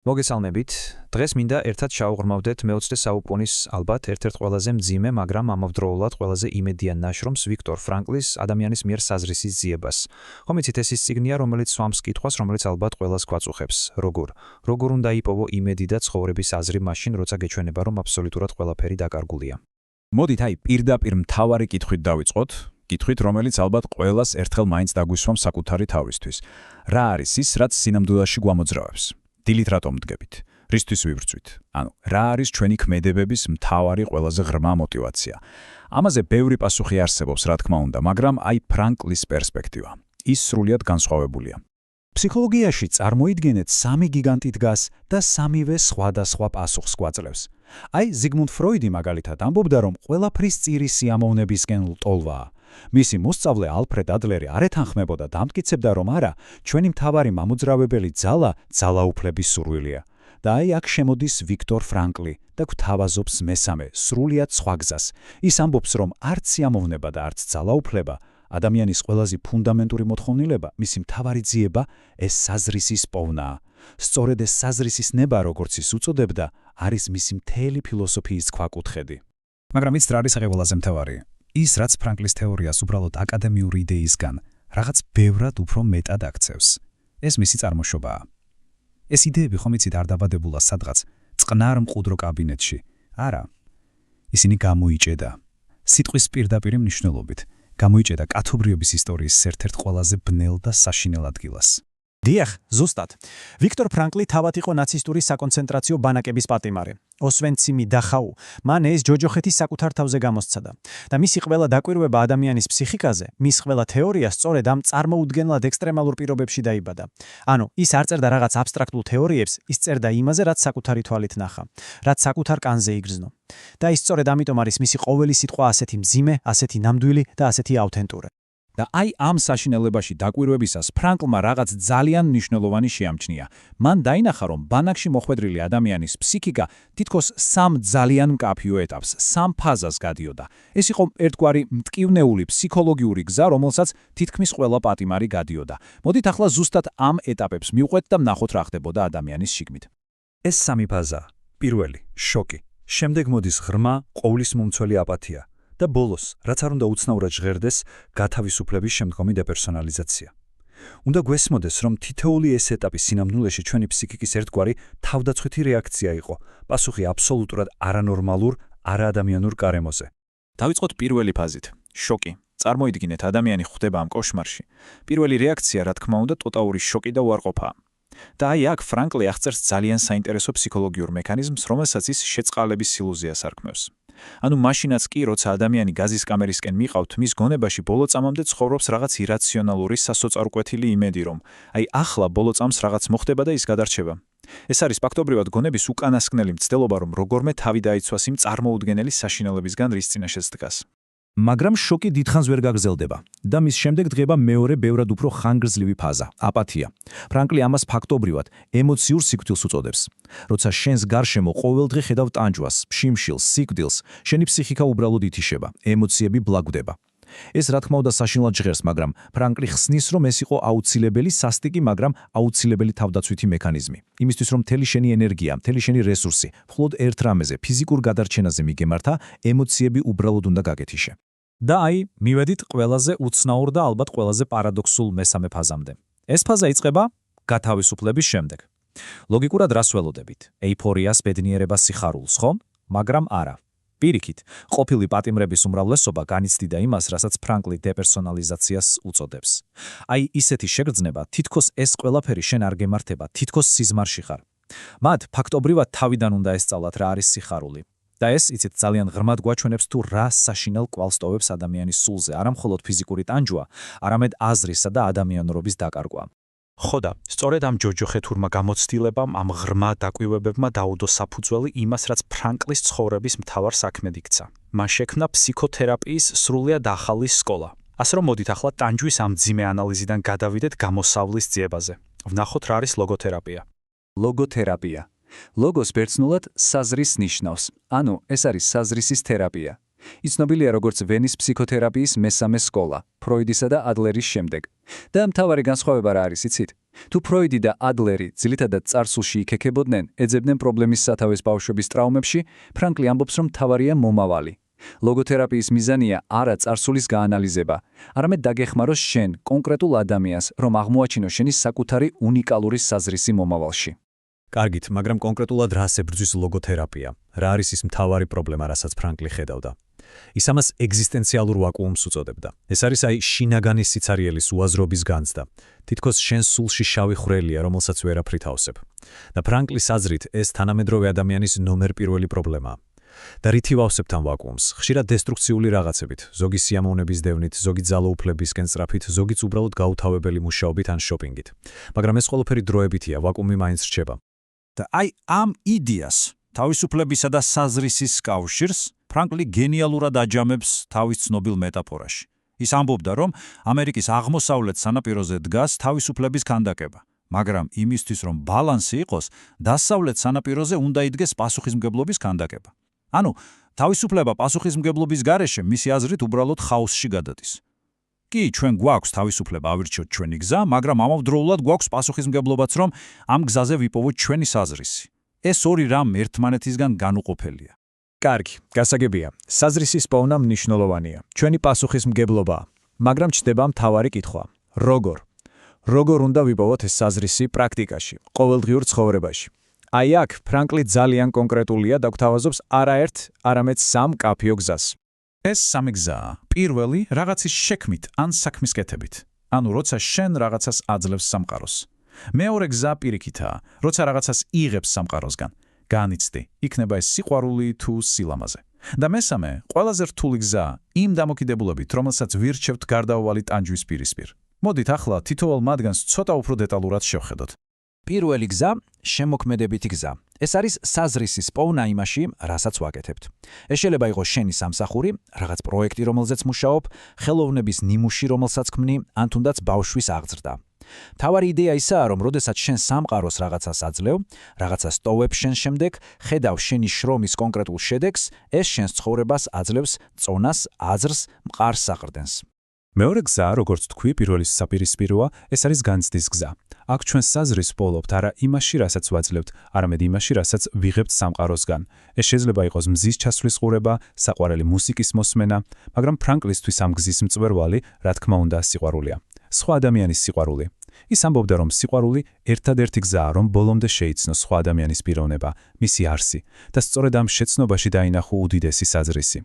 მოგესალმებით. დღეს მინდა ერთად შევღრმავდეთ მე-20 საუკუნის ალბათ ერთ-ერთ ყველაზე მძიმე, მაგრამ ამავდროულად ყველაზე იმედიან ნაშრომს ვიქტორ ფრანკლის ადამიანის მიერ საზრისის ძიებას. ხომ იცით, ეს ის წიგნია, რომელიც სვამს კითხვას, რომელიც ალბათ ყველას გვაწუხებს. როგორ უნდა იპოვო იმედი და ცხოვრების აზრი მაშინ, როცა გეჩვენება, რომ აბსოლუტურად ყველაფერი დაკარგულია. მოდით პირდაპირ მთავარი კითხვით დავიწყოთ, კითხვით, რომელიც ალბათ ყველას ერთხელ მაინც დაგვისვამს საკუთარი თავისთვის. რა არის ის, რაც სინამდვილეში გვამოძრავებს? დილით რატომ მდგებით? რისთვის ვივრცვით? რა არის ჩვენი ქმედებების მთავარი ყველაზე ღრმა мотиваცია? ამაზე ბევრი პასუხი არსებობს, რა თქმა უნდა, მაგრამ ფრანკლის პერსპექტივა. ის სრულიად განსხვავებულია. ფსიქოლოგიაში წარმოიდგინეთ სამი გიგანტი დგას და სამივე სხვადასხვა პასუხს გვაძლევს. ზიგმუნდ ფროიდი მაგალითად ამბობდა, რომ ყველაფრის წირი სიამოვნებისკენ ლტოლვაა. მისი მოსწავლე ალფრედ ადლერი არ ეთანხმებოდა და ამტკიცებდა, რომ არა, ჩვენი მთავარი მამოძრავებელი ძალაუფლების სურვილია. და აქ შემოდის ვიქტორ ფრანკლი და გვთავაზობს მესამე, სრულიად სხვა გზას. ის ამბობს, რომ არც სიამოვნება და არც ძალაუფლება, ადამიანის ყველაზე ფუნდამენტური მოთხოვნილება, მისი მთავარი ძიება, ეს საზრისის პოვნაა. სწორედ ეს საზრისის ნება, როგორც ის უწოდებდა, არის მისი მთელი ფილოსოფიის ქვაკუთხედი. მაგრამ ის რა არის ყველაზე მთავარი? ის, რაც ფრანკლის თეორიას უბრალოდ აკადემიური იდეისგან, რაღაც ბევრად უფრო მეტად აქცევს. ეს მისი წარმოშობაა. ეს იდეები ხომ იცით არ დაბადებულა სადღაც წყნარ მყუდრო კაბინეტში. არა. ისინი გამოიჭედა. სიტყვის პირდაპირ მნიშვნელობით. გამოიჭედა კაცობრიობის ისტორიის ერთ-ერთ ყველაზე ბნელ და საშინელ ადგილას. დიახ, ზუსტად. ვიქტორ ფრანკლი თავად იყო ნაცისტური საკონცენტრაციო ბანაკების პატიმარი. ოსვენციმი დახაუ, მან ეს ჯოჯოხეთის საკუთარ თავზე გამოსცადა. და მისი ყველა დაკვირვება ადამიანის ფსიქიკაზე, მის ყველა თეორია სწორედ ამ წარმოუდგენლად ექსტრემალურ პირობებში დაიბადა. ის არ წერდა რაღაც აბსტრაქტულ თეორიებს, ის წერდა იმაზე, რაც საკუთარი თვალით ნახა, რაც საკუთარ კანზე იგრძნო. და ის სწორედ ამიტომ არის მისი ყოველი სიტყვა ასეთი მძიმე, ასეთი ნამდვილი და ასეთი აუთენტური. და ამ საშინელებაში დაკვირვებისას ფრანკლმა რაღაც ძალიან მნიშვნელოვანი შეამჩნია. მან დაინახა, რომ ბანაკში მოხვედრილი ადამიანის ფსიქიკა თითქოს სამ ძალიან მკაფიო ეტაპს, სამ ფაზას გადიოდა. ეს იყო ერთგვარი მტკივნეული ფსიქოლოგიური გზა, რომელსაც თითქმის ყველა პატიმარი გადიოდა. მოდით ახლა ზუსტად ამ ეტაპებს მივყვეთ და ვნახოთ რა ხდებოდა ადამიანის შიგნით. ეს სამი ფაზა. პირველი, შოკი. შემდეგ მოდის ღრმა, ყოვლისმომცველი აპათია. და ბოლოს, რაც არ უნდა უცნაურად ჟღერდეს, გათავისუფლების შემდგომი დეპერსონალიზაცია. უნდა გვესმოდეს, რომ თითოეული ეს ეტაპი სინამდვილეში ჩვენი ფსიქიკის ერთგვარი თავდაცვითი რეაქცია იყო, პასუხი აბსოლუტურად არანორმალურ, არაადამიანურ გარემოზე. დავიწყოთ პირველი ფაზით, შოკი. წარმოიდგინეთ, ადამიანი ხვდება ამ კოშმარში. პირველი რეაქცია, რა თქმა უნდა, ტოტალური შოკი და უარყოფაა. და აქ ფრანკლი აღწერს ძალიან საინტერესო ფსიქოლოგიურ მექანიზმს, რომელსაც ის შეწყალების ილუზიას არქმევს. მაშინაც კი, როცა ადამიანი გაზის კამერისკენ მიყავთ, მის გონებაში ბოლო წამამდე ცხოვრობს რაღაც ირაციონალური სასოწარკვეთილი იმედი, რომ ახლა ბოლო წამს რაღაც მოხდება და ის გადარჩება. ეს არის ფაქტობრივად გონების უკანასკნელი მცდელობა, რომ როგორმე თავი დაიცვას იმ წარმოუდგენელი საშინელებისგან, რის წინაშეც დგას. მაგრამ შოკი დიდხანს ვერ გაგრძელდება და მის შემდეგ დგება მეორე ბევრად უფრო ხანგრძლივი ფაზა, აპათია. ფრანკლი ამას ფაქტობრივად ემოციურ სიკვდილს უწოდებს. როცა შენს გარშემო ყოველდღე ხედავ ტანჯვას, შიმშილს, სიკვდილს, შენი ფსიქიკა უბრალოდ ითიშება, ემოციები ბლაგდება. ეს რა თქმა უნდა საშინლად ჟღერს, მაგრამ ფრანკლი ხსნის, რომ ეს იყო აუცილებელი სასტიკი, მაგრამ აუცილებელი თავდაცვითი მექანიზმი. იმისთვის, რომ მთელი შენი ენერგია, მთელი შენი რესურსი, მხოლოდ ერთ რამეზე, ფიზიკურ გადარჩენაზე მიგემართა, ემოციები უბრალოდ უნდა გაგეთიშე. და მივედით ყველაზე უცნაურ და ალბათ ყველაზე პარადოქსულ მესამე ფაზამდე. ეს ფაზა იწყება გათავისუფლების შემდეგ. ლოგიკურად რას ველოდებით? ეიფორიას, ბედნიერებას, სიხარულს, ხო? მაგრამ არა. პირიქით, ყოფილი პატიმრების უმრავლესობა განიცდიდა იმას, რასაც ფრანკლი დეპერსონალიზაციას უწოდებს. ისეთი შეგრძნება, თითქოს ეს ყველაფერი შენ არ გემართება, თითქოს სიზმარში ხარ. მათ ფაქტობრივად თავიდან უნდა ესწავლათ რა არის სიხარული. და ეს, იცით, ძალიან ღრმად გვაჩვენებს თუ რა საშინელ კვალს ტოვებს ადამიანის სულზე, არა მხოლოდ ფიზიკური ტანჯვა, არამედ აზრისა და ადამიანურობის დაკარგვა. ხოდა, სწორედ ამ ჯოჯოხეთურმა გამოცდილებამ, ამ ღრმა დაკვირვებებმა დაუდო საფუძველი იმას, რაც ფრანკლის ცხოვრების მთავარ საქმედ იქცა. მან შექმნა ფსიქოთერაპიის სრულიად ახალი სკოლა. ასე რომ მოდით ახლა ტანჯვის ამ მძიმე ანალიზიდან გადავიდეთ გამოსავლის ძიებაზე. ვნახოთ რა არის ლოგოთერაპია. ლოგოთერაპია. ლოგოს ბერძნულად საზრისს ნიშნავს. ეს არის საზრისის თერაპია. ის ცნობილია როგორც ვენის ფსიქოთერაპიის მესამე სკოლა, ფროიდისა და ადლერის შემდეგ. და მთავარი განსხვავება რა არის, იცით? თუ ფროიდი და ადლერი ძირითადად წარსულში იქექებოდნენ, ეძებდნენ პრობლემის სათავეს ბავშვების ტრაუმებში, ფრანკლი ამბობს, რომ მთავარია მომავალი. ლოგოთერაპიის მიზანია არა წარსულის გაანალიზება, არამედ დაგეხმაროს შენ, კონკრეტულ ადამიანს, რომ აღმოაჩინოს შენი საკუთარი უნიკალური საზრისი მომავალში. კარგით, მაგრამ კონკრეტულად რას ებრძვის ლოგოთერაპია? რა არის ის მთავარი პრობლემა, რასაც ფრანკლი ხედავდა? ის ამას ეგზისტენციალურ ვაკუუმს უწოდებდა. ეს არის შინაგანი სიცარიელის უაზრობის განცდა. თითქოს შენ სულში შავი ხვრელია, რომელსაც ვერაფრით ავსებ. და ფრანკლის აზრით, ეს თანამედროვე ადამიანის ნომერ პირველი პრობლემაა. და რითი ვავსებთ ამ ვაკუუმს? ხშირად დესტრუქციული რაღაცებით, ზოგი სიამოვნების დევნით, ზოგი ძალოუფლებისკენ სწრაფით, ზოგიც უბრალოდ გაუთავებელი მუშაობით ან შოპინგით. მაგრამ ეს ყველაფერი დროებითია, ვაკუუმი მაინც რჩება. და ამ იდეას, თავისუფლებისა და საზრისის კავშირს, ფრანკლი გენიალურად აჯამებს თავის ცნობილ მეტაფორაში. ის ამბობდა, რომ ამერიკის აღმოსავლეთ სანაპიროზე დგას თავისუფლების ქანდაკება, მაგრამ იმისთვის, რომ ბალანსი იყოს, დასავლეთ სანაპიროზე უნდა იდგეს პასუხისმგებლობის ქანდაკება. ანუ, თავისუფლება პასუხისმგებლობის გარეშე მისი აზრით უბრალოდ ხაოსში გადადის. კი, ჩვენ გვაქვს თავისუფლება ავირჩიოთ ჩვენი გზა, მაგრამ ამავდროულად გვაქვს პასუხისმგებლობაც, რომ ამ გზაზე ვიპოვოთ ჩვენი საზრისი. ეს ორი რამ ერთმანეთისგან განუყოფელია. კარგი, გასაგებია. საზრისის პოვნა მნიშვნელოვანია. ჩვენი პასუხისმგებლობაა. მაგრამ ჩდება მთავარი კითხვა. როგორ უნდა ვიპოვოთ ეს საზრისი პრაქტიკაში, ყოველდღიურ ცხოვრებაში? აი აქ ფრანკლი ძალიან კონკრეტულია და გვთავაზობს არაერთ, არამედ სამ კაფეო გზას. ეს სამი გზაა. პირველი რაღაცის შექმით ან საქმის კეთებით. ანუ როცა შენ რაღაცას აძლევს სამყაროს. მეორე გზა პირიქითაა, როცა რაღაცას იღებს სამყაროსგან. განიცდი, იქნება ეს სიყვარული თუ სილამაზე. და მესამე, ყველაზე რთული გზა იმ დამოკიდებულებით, რომელსაც ვირჩევთ გარდაუვალი ტანჯვის პირისპირ. მოდით ახლა თითოეულ მათგანს ცოტა უფრო დეტალურად შევხედოთ. პირველი გზა, შემოქმედებითი გზა. ეს არის საზრისის პოვნა იმაში, რასაც ვაკეთებთ. ეს შეიძლება იყოს შენი სამსახური, რაღაც პროექტი, რომელზეც მუშაობ, ხელოვნების ნიმუში, რომელსაც ქმნი, ან თუნდაც ბავშვის აღზრდა. მთავარი იდეა ისაა, რომ როდესაც შენ სამყაროს რაღაცას აძლევ, რაღაცას ტოვებ შენ შემდეგ, ხედავ შენი შრომის კონკრეტულ შედეგს, ეს შენს ცხოვრებას აძლევს წონას, აზრს, მყარს საყრდენს. მეორე გზა, როგორც თქვი, პირველის საპირისპიროა, ეს არის განცდის გზა. აქ ჩვენ საზრისს პოვლობთ არა იმაში, რასაც ვაძლევთ, არამედ იმაში, რასაც ვიღებთ სამყაროსგან. ეს შეიძლება იყოს მზის ჩასვლის ყურება, საყვარელი მუსიკის მოსმენა, მაგრამ ფრანკლისთვის ამ გზის მწვერვალი, რა თქმა უნდა, სიყვარულია. სხვა ადამიანის სიყვარული. ის ამბობდა, რომ სიყვარული ერთადერთი გზაა, რომ ბოლომდე შეიცნოს სხვა ადამიანის პიროვნება, მისი არსი და სწორედ ამ შეცნობაში დაინახო უდიდესი საზრისი.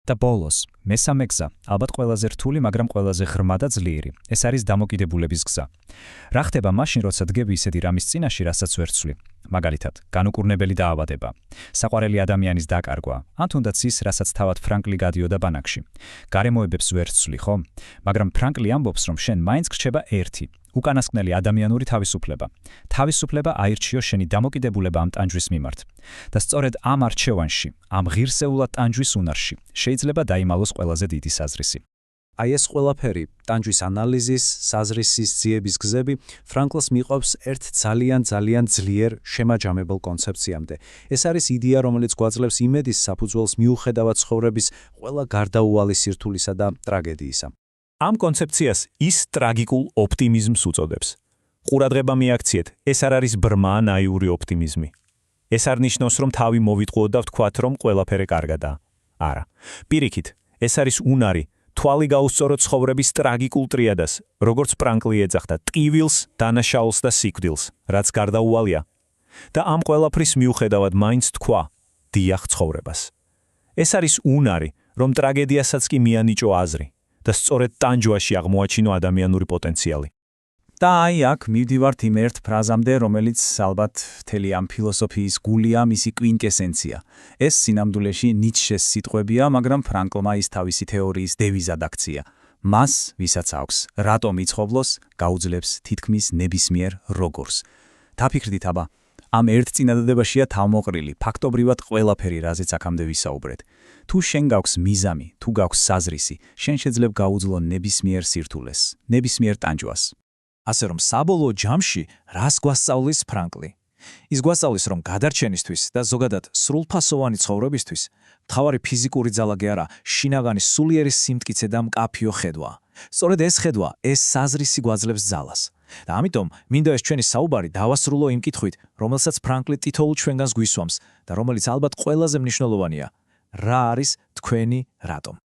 და ბოლოს, მესამე გზა, ალბათ ყველაზე რთული, მაგრამ ყველაზე ღრმა და ძლიერი. ეს არის დამოკიდებულების გზა. რა ხდება მაშინ, როცა დგები ისეთი რამის წინაშე, რასაც ვერ ცვლი? მაგალითად, განუკურნებელი დაავადება, საყვარელი ადამიანის დაკარგვა, ან თუნდაც ის, რასაც თავად ფრანკლი გადიოდა ბანაკში. გარემოებებს ვერ ცვლი, ხო? მაგრამ ფრანკლი ამბობს, რომ შენ მაინც გრჩება ერთი, უკანასკნელი ადამიანური თავისუფლება. თავისუფლება აირჩიო შენი დამოკიდებულება ამ ტანჯვის მიმართ. და სწორედ ამ არჩევანში, ამ ღირსეულად ტანჯვის უნარში, შეიძლება დაიმალოს ყველაზე დიდი საზრისი. აი ეს ყველაფერი, ტანჯვის ანალიზის, საზრისის ძიების გზები, ფრანკლს მიყვავს ერთ ძალიან ძლიერ შემაჯამებელ კონცეფციამდე. ეს არის იდეა, რომელიც გვაძლევს იმედის საფუძველს მიუხედავად ცხოვრების ყველა გარდაუვალი სირთულისა და ტრაგედიისა. ამ კონცეფციას ის ტრაგიკულ ოპტიმიზმს უწოდებს. ყურადღება მიაქციეთ, ეს არ არის ბრმა ნაიური ოპტიმიზმი. ეს არ ნიშნავს, რომ თავი მოვიტყუოთ და ვთქვათ, რომ ყველაფერი კარგადაა. არა. პირიქით, ეს არის უნარი, თვალი გაუსწოროთ ცხოვრების ტრაგიკულ ტრიადას, როგორც ფრანკლი ეძახდა, ტკივილს, დანაშაულს და სიკვდილს, რაც გარდაუვალია. და ამ ყველაფრის მიუხედავად მაინც თქვა, დიახ ცხოვრებას. ეს არის უნარი, რომ ტრაგედიასაც კი მიანიჭო აზრი და სწორედ ტანჯვაში აღმოაჩინო ადამიანური პოტენციალი. და აი აქ მივდივართ იმ ერთ ფრაზამდე, რომელიც ალბათ მთელი ამ ფილოსოფიის გულია, მისი კვინტესენცია. ეს სინამდვილეში ნიცშეს სიტყვებია, მაგრამ ფრანკლმა ის თავისი თეორიის დევიზად აქცია. მას, ვისაც აქვს, რატომ იცხოვლოს, გაუძლებს თითქმის ნებისმიერ როგორს. დაფიქრდით აბა, ამ ერთ წინადადებაშია თავმოყრილი, ფაქტობრივად ყველაფერი, რაზეც აქამდე ვისაუბრეთ. თუ შენ გაქვს მიზამი, თუ გაქვს საზრისი, შენ შეძლებ გაუძლო ნებისმიერ სირთულეს, ნებისმიერ ტანჯვას. ასე რომ საბოლოო ჯამში რას გვასწავლის ფრანკლი? ის გვასწავლის, რომ გადარჩენისთვის და ზოგადად სრულფასოვანი ცხოვრებისთვის მთავარი ფიზიკური ძალა კი არა, შინაგანი სულიერი სიმტკიცე და მკაფიო ხედვა. სწორედ ეს ხედვა, ეს საზრისი გვაძლევს ძალას. და ამიტომ მინდა ეს ჩვენი საუბარი დავასრულო იმ კითხვით, რომელსაც ფრანკლი თითოეულ ჩვენგანს გვისვამს და რომელიც ალბათ ყველაზე მნიშვნელოვანია. რა არის თქვენი რატომ?